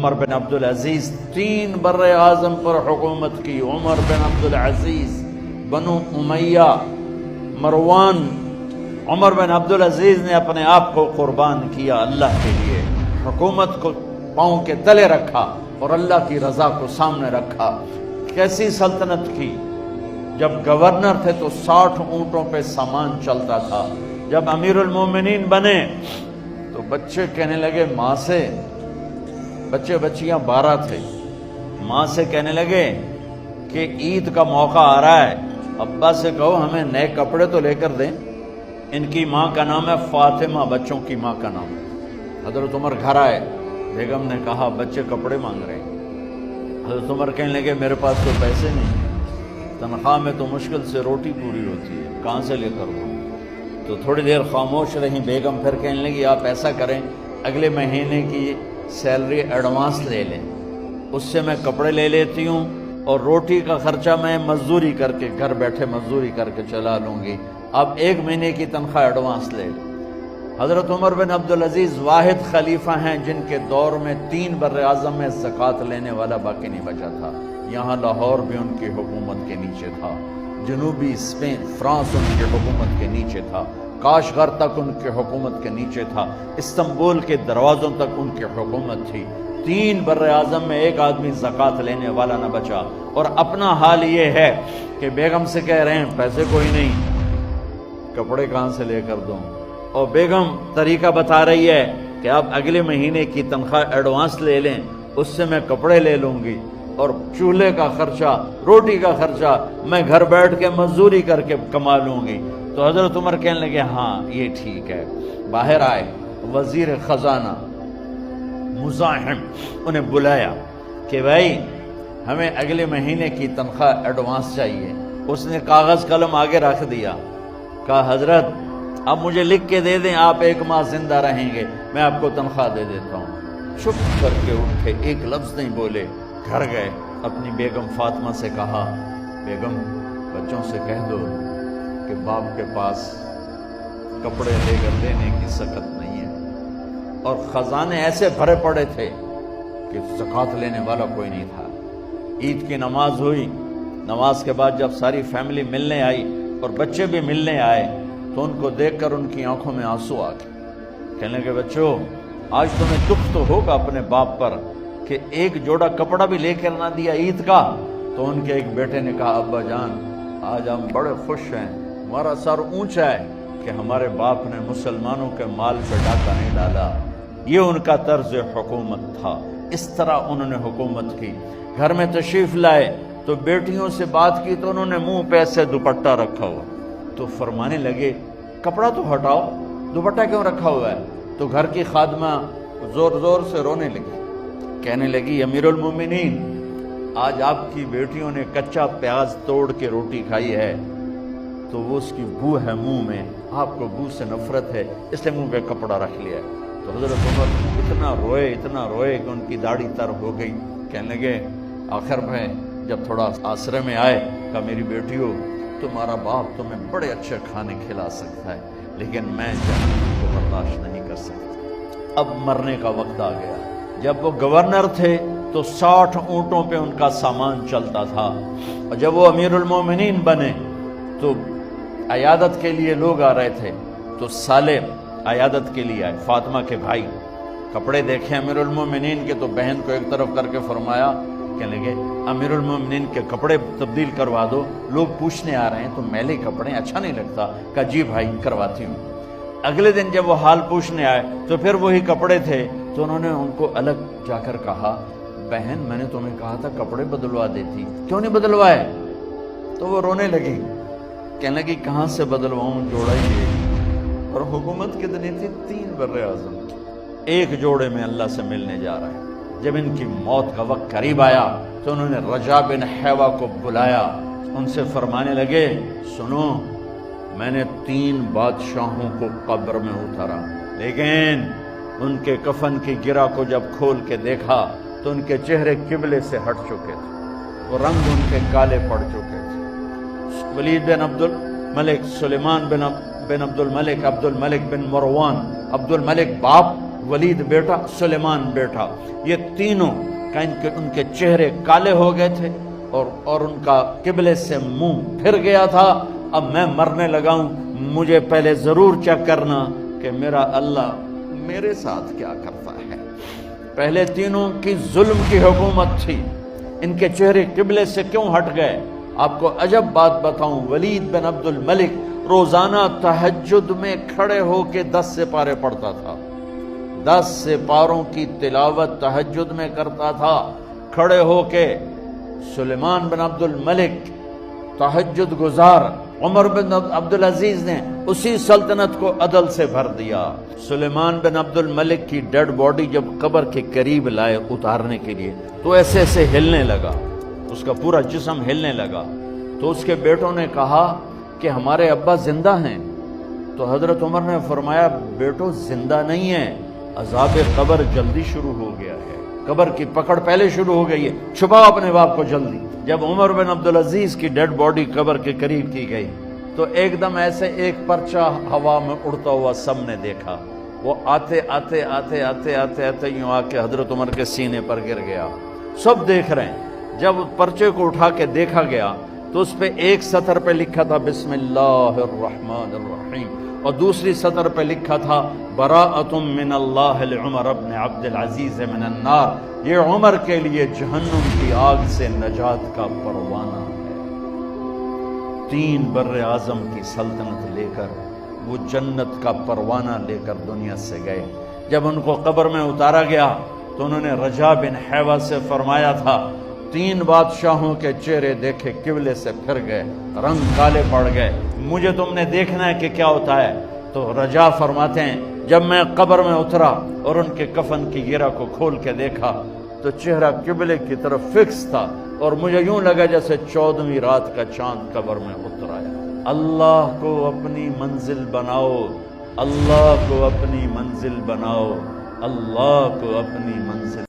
عمر بن عبدالعزیز 3 بر اعظم پر حکومت کی. عمر بن عبدالعزیز، بنو امیہ، مروان. عمر بن عبدالعزیز نے اپنے آپ کو قربان کیا اللہ کے لیے، حکومت کو پاؤں کے تلے رکھا اور اللہ کی رضا کو سامنے رکھا. کیسی سلطنت کی؟ جب گورنر تھے تو 60 اونٹوں پہ سامان چلتا تھا. جب امیر المومنین بنے تو بچے کہنے لگے ماں سے، بچے بچیاں 12 تھے، ماں سے کہنے لگے کہ عید کا موقع آ رہا ہے، ابا سے کہو ہمیں نئے کپڑے تو لے کر دیں. ان کی ماں کا نام ہے فاطمہ، بچوں کی ماں کا نام. حضرت عمر گھر آئے، بیگم نے کہا بچے کپڑے مانگ رہے ہیں. حضرت عمر کہنے لگے میرے پاس تو پیسے نہیں، تنخواہ میں تو مشکل سے روٹی پوری ہوتی ہے، کہاں سے لے کر دوں؟ تو تھوڑی دیر خاموش رہی بیگم، پھر کہنے لگی آپ ایسا کریں اگلے مہینے کی سیلری ایڈوانس لے لیں، اس سے میں کپڑے لے لیتی ہوں اور روٹی کا خرچہ میں مزدوری کر کے گھر بیٹھے مزدوری کر کے چلا لوں گی، آپ 1 مہینے کی تنخواہ ایڈوانس لے لیں. حضرت عمر بن عبدالعزیز واحد خلیفہ ہیں جن کے دور میں 3 بر اعظم میں زکوٰۃ لینے والا باقی نہیں بچا تھا. یہاں لاہور بھی ان کی حکومت کے نیچے تھا، جنوبی اسپین فرانس ان کی حکومت کے نیچے تھا، کاشغر تک ان کی حکومت کے نیچے تھا، استنبول کے دروازوں تک ان کی حکومت تھی. 3 بر اعظم میں ایک آدمی زکوٰۃ لینے والا نہ بچا. اور اپنا حال یہ ہے کہ بیگم سے کہہ رہے ہیں پیسے کوئی نہیں، کپڑے کہاں سے لے کر دوں؟ اور بیگم طریقہ بتا رہی ہے کہ آپ اگلے مہینے کی تنخواہ ایڈوانس لے لیں، اس سے میں کپڑے لے لوں گی اور چولہے کا خرچہ، روٹی کا خرچہ میں گھر بیٹھ کے مزدوری کر کے کما لوں گی. تو حضرت عمر کہنے لگے ہاں یہ ٹھیک ہے. باہر آئے وزیر خزانہ مزاحم، انہیں بلایا کہ بھائی ہمیں اگلے مہینے کی تنخواہ ایڈوانس چاہیے. اس نے کاغذ قلم آگے رکھ دیا، کہا حضرت اب مجھے لکھ کے دے دیں، آپ 1 ماہ زندہ رہیں گے، میں آپ کو تنخواہ دے دیتا ہوں. چپ کر کے اٹھے، ایک لفظ نہیں بولے. گھر گئے، اپنی بیگم فاطمہ سے کہا بیگم بچوں سے کہہ دو کہ باپ کے پاس کپڑے لے کر دینے کی سکت نہیں ہے. اور خزانے ایسے بھرے پڑے تھے کہ زکوٰۃ لینے والا کوئی نہیں تھا. عید کی نماز ہوئی، نماز کے بعد جب ساری فیملی ملنے آئی اور بچے بھی ملنے آئے تو ان کو دیکھ کر ان کی آنکھوں میں آنسو آ گئے. کہنے لگے بچوں آج تمہیں دکھ تو ہوگا اپنے باپ پر کہ ایک جوڑا کپڑا بھی لے کر نہ دیا عید کا. تو ان کے ایک بیٹے نے کہا ابا جان آج ہم بڑے خوش ہیں، ہمارا سر اونچا ہے کہ ہمارے باپ نے مسلمانوں کے مال پہ ڈاکہ نہیں ڈالا. یہ ان کا طرز حکومت تھا، اس طرح انہوں نے حکومت کی. گھر میں تشریف لائے تو بیٹیوں سے بات کی تو انہوں نے منہ پہ ایسے دوپٹہ رکھا ہوا، تو فرمانے لگے کپڑا تو ہٹاؤ، دوپٹہ کیوں رکھا ہوا ہے؟ تو گھر کی خادمہ زور زور سے رونے لگی، کہنے لگی امیر المومنین آج آپ کی بیٹیوں نے کچا پیاز توڑ کے روٹی کھائی ہے تو وہ اس کی بو ہے منہ میں، آپ کو بو سے نفرت ہے اس لیے منہ پہ کپڑا رکھ لیا ہے. تو حضرت عمر اتنا روئے کہ ان کی داڑھی تر ہو گئی. کہنے لگے آخر میں جب تھوڑا آسرے میں آئے کہا میری بیٹیوں تمہارا باپ تمہیں بڑے اچھے کھانے کھلا سکتا ہے لیکن میں جہنم کو برداشت نہیں کر سکتا. اب مرنے کا وقت آ گیا. جب وہ گورنر تھے تو 60 اونٹوں پہ ان کا سامان چلتا تھا، اور جب وہ امیر المومنین بنے تو عیادت کے لیے لوگ آ رہے تھے تو سالے عیادت کے لیے آئے، فاطمہ کے بھائی. کپڑے دیکھے امیر المومنین کے تو بہن کو ایک طرف کر کے فرمایا، کہنے لگے امیر المومنین کے کپڑے تبدیل کروا دو، لوگ پوچھنے آ رہے ہیں تو میلے کپڑے اچھا نہیں لگتا. کہا جی بھائی کرواتی ہوں. اگلے دن جب وہ حال پوچھنے آئے تو پھر وہی کپڑے تھے تو انہوں نے ان کو الگ جا کر کہا بہن میں نے تمہیں کہا تھا کپڑے بدلوا دیتی، کیوں نہیں بدلوائے؟ تو وہ رونے لگی، کہنے لگی کہاں سے بدلواؤں، جوڑا ہی نہیں. اور حکومت کتنی تھی؟ 3 بر اعظم. ایک جوڑے میں اللہ سے ملنے جا رہا ہے. جب ان کی موت کا وقت قریب آیا تو انہوں نے رجا بن حیوہ کو بلایا، ان سے فرمانے لگے سنو میں نے 3 بادشاہوں کو قبر میں اتارا لیکن ان کے کفن کی گرہ کو جب کھول کے دیکھا تو ان کے چہرے قبلے سے ہٹ چکے تھے، وہ رنگ ان کے کالے پڑ چکے تھے. ولید بن عبد الملک، سلیمان بن عبد الملک، عبد الملک بن مروان، عبد الملک باپ، ولید بیٹا، سلیمان بیٹا، یہ تینوں کا ان کے چہرے کالے ہو گئے تھے اور ان کا قبلے سے منہ پھر گیا تھا۔ اب میں مرنے لگا ہوں، مجھے پہلے ضرور چیک کرنا کہ میرا اللہ میرے ساتھ کیا کرتا ہے۔ پہلے تینوں کی ظلم کی حکومت تھی، ان کے چہرے قبلے سے کیوں ہٹ گئے؟ آپ کو عجب بات بتاؤں، ولید بن عبد الملک روزانہ تہجد میں کھڑے ہو کے 10 سپارے پڑھتا تھا، 10 سپاروں کی تلاوت تہجد میں کرتا تھا کھڑے ہو کے۔ سلیمان بن عبد الملک تہجد گزار، عمر بن عبدالعزیز نے اسی سلطنت کو عدل سے بھر دیا۔ سلیمان بن عبد الملک کی ڈیڈ باڈی جب قبر کے قریب لائے اتارنے کے لیے تو ایسے ایسے ہلنے لگا، اس کا پورا جسم ہلنے لگا۔ تو اس کے بیٹوں نے کہا کہ ہمارے ابا زندہ ہیں۔ تو حضرت عمر نے فرمایا بیٹو زندہ نہیں ہے، عذاب قبر جلدی شروع ہو گیا ہے، قبر کی پکڑ پہلے شروع ہو گئی ہے، چھپاؤ اپنے باپ کو جلدی۔ جب عمر بن عبدالعزیز کی ڈیڈ باڈی قبر کے قریب کی گئی تو ایک دم ایسے ایک پرچہ ہوا میں اڑتا ہوا سب نے دیکھا، وہ آتے آتے آتے آتے آتے آتے یوں آ کے حضرت عمر کے سینے پر گر گیا۔ سب دیکھ رہے ہیں۔ جب پرچے کو اٹھا کے دیکھا گیا تو اس پہ ایک سطر پہ لکھا تھا بسم اللہ الرحمن الرحیم، اور دوسری سطر پہ لکھا تھا براءۃ من اللہ لعمر بن عبد العزیز من النار، یہ عمر کے لیے جہنم کی آگ سے نجات کا پروانہ ہے۔ 3 بر اعظم کی سلطنت لے کر وہ جنت کا پروانہ لے کر دنیا سے گئے۔ جب ان کو قبر میں اتارا گیا تو انہوں نے رجا بن حیوہ سے فرمایا تھا 3 بادشاہوں کے چہرے دیکھے قبلے سے پھر گئے، رنگ کالے پڑ گئے، مجھے تم نے دیکھنا ہے کہ کیا ہوتا ہے۔ تو رجا فرماتے ہیں جب میں قبر میں اترا اور ان کے کفن کی گرہ کو کھول کے دیکھا تو چہرہ قبلے کی طرف فکس تھا، اور مجھے یوں لگا جیسے 14ویں رات کا چاند قبر میں اتر آیا۔ اللہ کو اپنی منزل بناؤ، اللہ کو اپنی منزل بناؤ، اللہ کو اپنی منزل